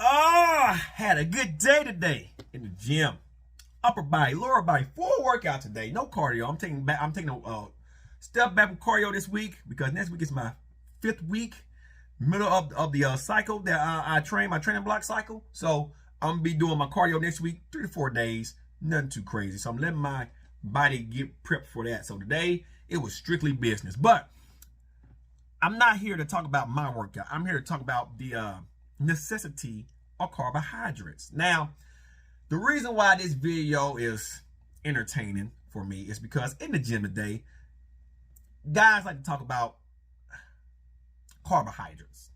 Oh, had a good day today in the gym. Upper body, lower body, full workout today. No cardio. I'm taking a step back from cardio this week because next week is my 5th week, middle of the cycle that I train, my training block cycle. So I'm gonna be doing my cardio next week, 3 to 4 days. Nothing too crazy. So I'm letting my body get prepped for that. So today it was strictly business, but I'm not here to talk about my workout. I'm here to talk about the necessity of carbohydrates. Now, the reason why this video is entertaining for me is because in the gym today, guys like to talk about carbohydrates.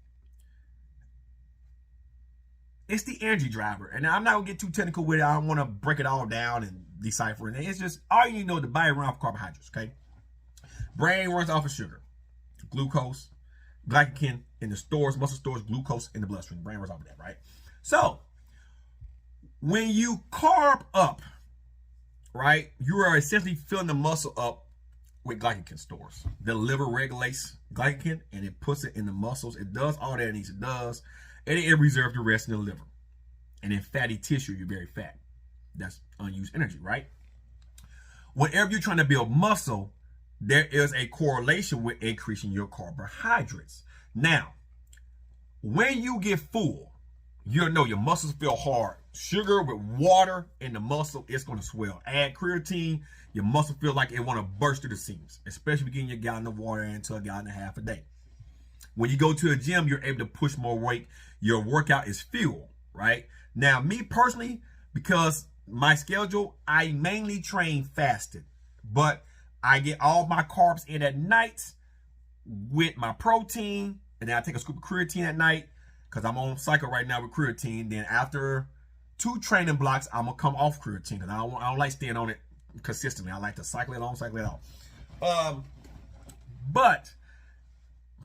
It's the energy driver. And I'm not gonna get too technical with it. I don't want to break it all down and decipher it. It's just all you need to know: the body runs off carbohydrates, okay? Brain runs off of sugar, glucose, glycogen in the stores, muscle stores, glucose in the bloodstream. Brain runs off of that, right? So when you carb up, right, you are essentially filling the muscle up with glycogen stores. The liver regulates glycogen and it puts it in the muscles. It does all that it needs. It does. And it reserves the rest in the liver. And in fatty tissue, you're very fat. That's unused energy, right? Whenever you're trying to build muscle, there is a correlation with increasing your carbohydrates. Now, when you get full, you'll know your muscles feel hard. Sugar with water in the muscle, it's going to swell. Add creatine, your muscle feel like it want to burst through the seams, especially getting your gallon of water into a gallon and a half a day. When you go to a gym, you're able to push more weight. Your workout is fuel, right? Now, me personally, because my schedule, I mainly train fasted, but I get all my carbs in at night with my protein, and then I take a scoop of creatine at night because I'm on cycle right now with creatine. Then after 2 training blocks, I'm gonna come off creatine because I don't like staying on it consistently. I like to cycle it on, cycle it off. But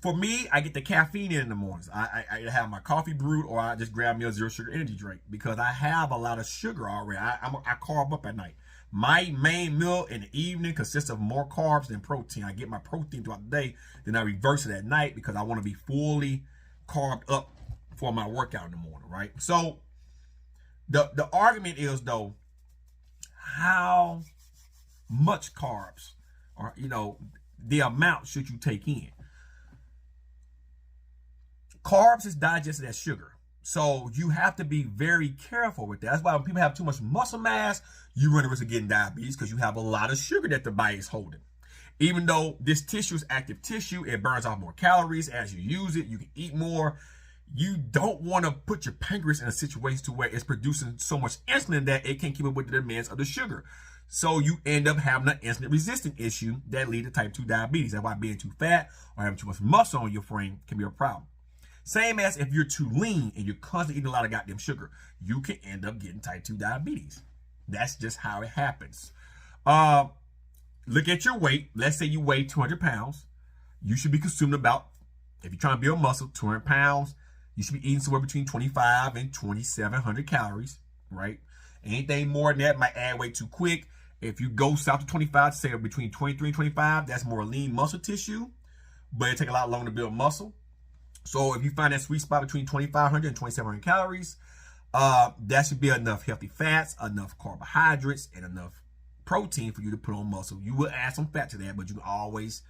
for me, I get the caffeine in the mornings. I have my coffee brewed, or I just grab me a 0 sugar energy drink because I have a lot of sugar already. I carb up at night. My main meal in the evening consists of more carbs than protein. I get my protein throughout the day, then I reverse it at night because I want to be fully carved up for my workout in the morning, right? So the argument is, though, how much carbs, or the amount should you take in? Carbs is digested as sugar. So you have to be very careful with that. That's why when people have too much muscle mass, you run the risk of getting diabetes because you have a lot of sugar that the body is holding. Even though this tissue is active tissue, it burns off more calories as you use it. You can eat more. You don't want to put your pancreas in a situation to where it's producing so much insulin that it can't keep up with the demands of the sugar. So you end up having an insulin resistant issue that leads to type 2 diabetes. That's why being too fat or having too much muscle on your frame can be a problem. Same as if you're too lean and you're constantly eating a lot of goddamn sugar, you can end up getting type 2 diabetes. That's just how it happens. Look at your weight. Let's say you weigh 200 pounds. You should be consuming about, if you're trying to build muscle, 200 pounds. You should be eating somewhere between 25 and 2,700 calories, right? Anything more than that might add weight too quick. If you go south to 25, say between 23 and 25, that's more lean muscle tissue, but it takes a lot longer to build muscle. So if you find that sweet spot between 2,500 and 2,700 calories, that should be enough healthy fats, enough carbohydrates, and enough protein for you to put on muscle. You will add some fat to that, but you can always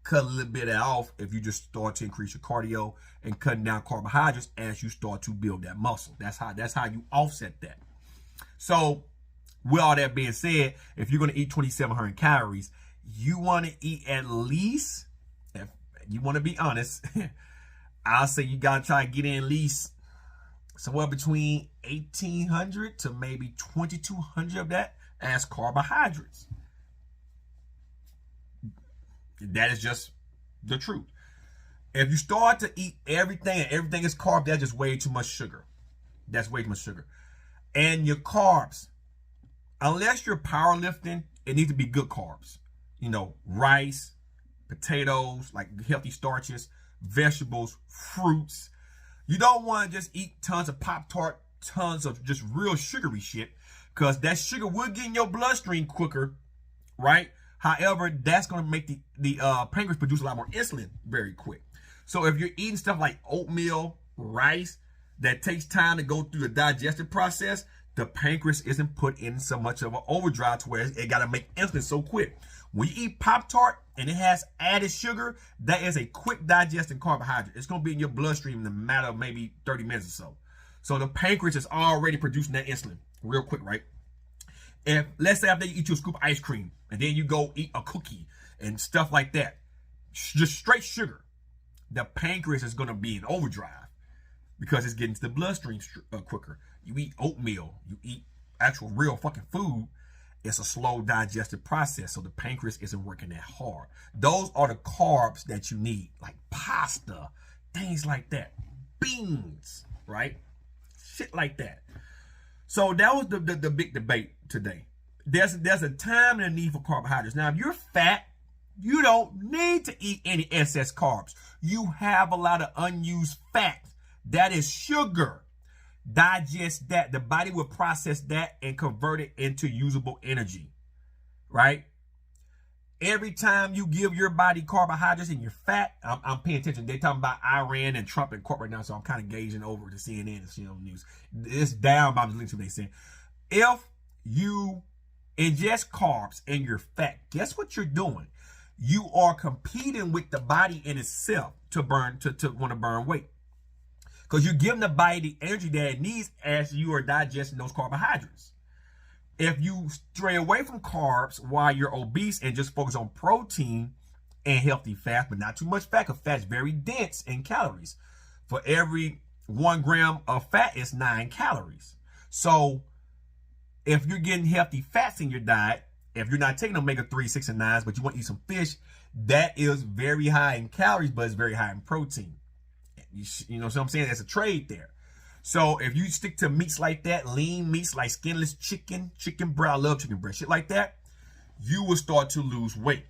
cut a little bit of that off if you just start to increase your cardio and cutting down carbohydrates as you start to build that muscle. That's how you offset that. So with all that being said, if you're going to eat 2,700 calories, you want to eat at least, if you want to be honest, I'll say you got to try to get in at least somewhere between 1,800 to maybe 2,200 of that as carbohydrates. That is just the truth. If you start to eat everything and everything is carb, that's just way too much sugar. That's way too much sugar. And your carbs, unless you're powerlifting, it needs to be good carbs. Rice, potatoes, like healthy starches, vegetables, fruits. You don't want to just eat tons of Pop-Tart, tons of just real sugary shit, because that sugar will get in your bloodstream quicker, right? However, that's going to make the pancreas produce a lot more insulin very quick. So if you're eating stuff like oatmeal, rice, that takes time to go through the digestive process, the pancreas isn't put in so much of an overdrive to where it got to make insulin so quick. When you eat Pop-Tart and it has added sugar, that is a quick digesting carbohydrate. It's going to be in your bloodstream in a matter of maybe 30 minutes or so. So the pancreas is already producing that insulin real quick, right? If, let's say after you eat your scoop of ice cream and then you go eat a cookie and stuff like that, just straight sugar, the pancreas is going to be in overdrive because it's getting to the bloodstream quicker. You eat oatmeal, you eat actual real fucking food, it's a slow digestive process, so the pancreas isn't working that hard. Those are the carbs that you need, like pasta, things like that, beans, right? Shit like that. So that was the big debate today. There's a time and a need for carbohydrates. Now, if you're fat, you don't need to eat any excess carbs. You have a lot of unused fat. That is sugar. Digest that. The body will process that and convert it into usable energy, right? Every time you give your body carbohydrates and you're fat, I'm paying attention. They're talking about Iran and Trump and Court right now, so I'm kind of gazing over to CNN and seeing on the news. It's down by the links what they saying. If you ingest carbs and you're fat, guess what you're doing? You are competing with the body in itself to want to burn weight. Because you're giving the body the energy that it needs as you are digesting those carbohydrates. If you stray away from carbs while you're obese and just focus on protein and healthy fat, but not too much fat, because fat is very dense in calories. For every 1 gram of fat, it's 9 calories. So if you're getting healthy fats in your diet, if you're not taking omega-3, 6, and 9s, but you want to eat some fish, that is very high in calories, but it's very high in protein. You know what I'm saying? There's a trade there. So if you stick to meats like that, lean meats like skinless chicken, chicken breast, I love chicken breast, shit like that, you will start to lose weight.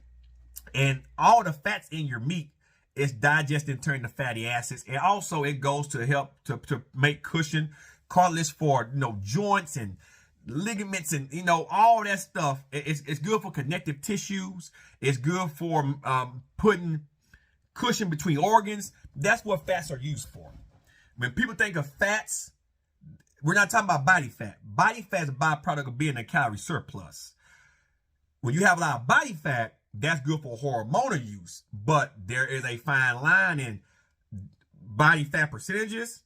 And all the fats in your meat is digested and turned to fatty acids. And also it goes to help to make cushion, cartilage for, joints and ligaments and, all that stuff. It's good for connective tissues. It's good for putting cushion between organs. That's what fats are used for. When people think of fats, we're not talking about body fat. Body fat is a byproduct of being a calorie surplus. When you have a lot of body fat, that's good for hormonal use. But there is a fine line in body fat percentages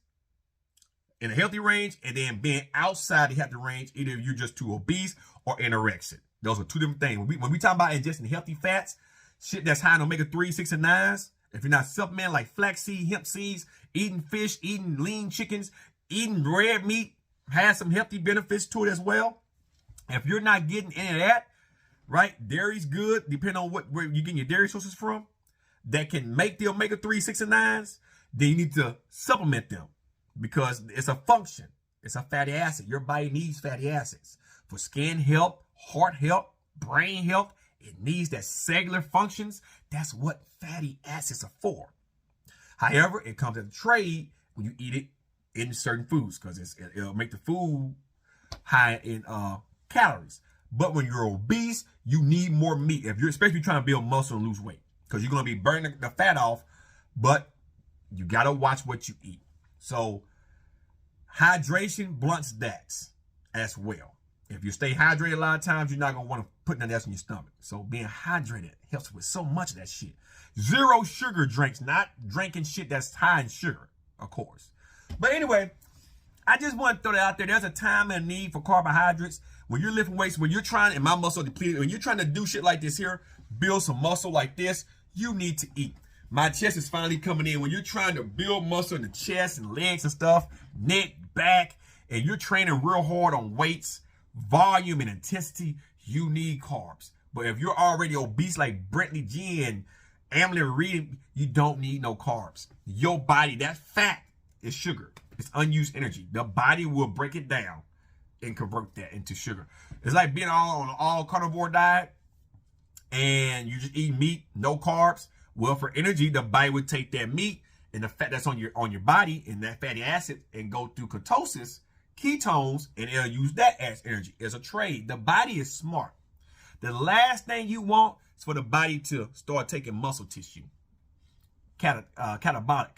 in a healthy range and then being outside the healthy range, either you're just too obese or anorexic. Those are two different things. When we talk about ingesting healthy fats, shit that's high in omega-3, 6, and 9s, if you're not supplementing like flaxseed, hemp seeds, eating fish, eating lean chickens, eating red meat, has some healthy benefits to it as well. If you're not getting any of that, right, dairy's good, depending on where you're getting your dairy sources from, that can make the omega-3, 6, and 9s, then you need to supplement them because it's a function. It's a fatty acid. Your body needs fatty acids for skin health, heart health, brain health. It needs that cellular functions. That's what fatty acids are for. However, it comes at a trade when you eat it in certain foods because it'll make the food high in calories. But when you're obese, you need more meat. Especially trying to build muscle and lose weight, because you're going to be burning the fat off, but you got to watch what you eat. So hydration blunts that as well. If you stay hydrated a lot of times, you're not going to want to put nothing else in your stomach. So being hydrated helps with so much of that shit. Zero sugar drinks, not drinking shit that's high in sugar, of course. But anyway, I just want to throw that out there. There's a time and a need for carbohydrates. When you're lifting weights, when you're trying, and my muscle depleted, when you're trying to do shit like this here, build some muscle like this, you need to eat. My chest is finally coming in. When you're trying to build muscle in the chest and legs and stuff, neck, back, and you're training real hard on weights, volume, and intensity, you need carbs. But if you're already obese like Brentley G and Amlin Reed, you don't need no carbs. Your body, that fat is sugar. It's unused energy. The body will break it down and convert that into sugar. It's like being on an all carnivore diet and you just eat meat, no carbs. Well, for energy, the body would take that meat and the fat that's on your body and that fatty acid and go through ketosis, ketones, and it'll use that as energy. It's a trade. The body is smart. The last thing you want is for the body to start taking muscle tissue. Catabolic.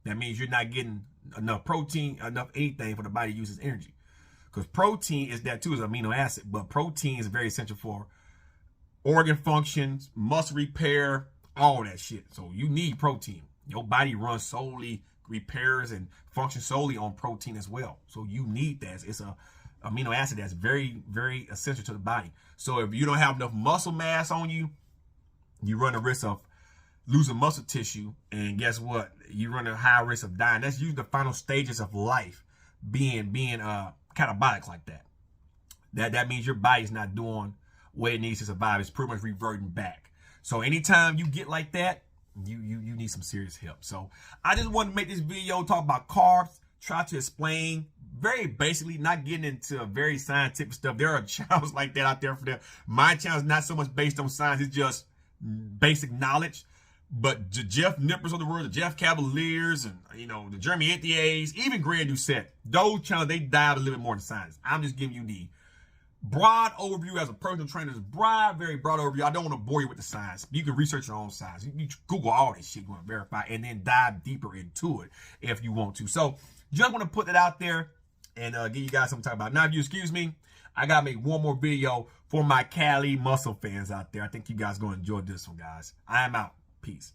That means you're not getting enough protein, enough anything for the body to use as energy. Because protein is that too, is amino acid, but protein is very essential for organ functions, muscle repair, all that shit. So you need protein. Your body runs solely, repairs and functions solely on protein as well. So you need that. It's a amino acid that's very, very essential to the body. So if you don't have enough muscle mass on you, you run a risk of losing muscle tissue. And guess what? You run a high risk of dying. That's usually the final stages of life, being catabolic like that. That means your body's not doing what it needs to survive. It's pretty much reverting back. So anytime you get like that, you need some serious help. So I just wanted to make this video talk about carbs, try to explain very basically, not getting into very scientific stuff. There are channels like that out there for them. My channel is not so much based on science. It's just basic knowledge. But the Jeff Nippers of the world, the Jeff Cavaliers, and the Jeremy Etiers, even Grand Doucette, those channels, they dive a little bit more into science. I'm just giving you the broad overview as a personal trainer. Very broad overview. I don't want to bore you with the science. You can research your own science. You Google all this shit you want to verify, and then dive deeper into it if you want to. So just want to put that out there and give you guys something to talk about. Now, if you excuse me, I got to make one more video for my Cali muscle fans out there. I think you guys are going to enjoy this one, guys. I am out. Peace.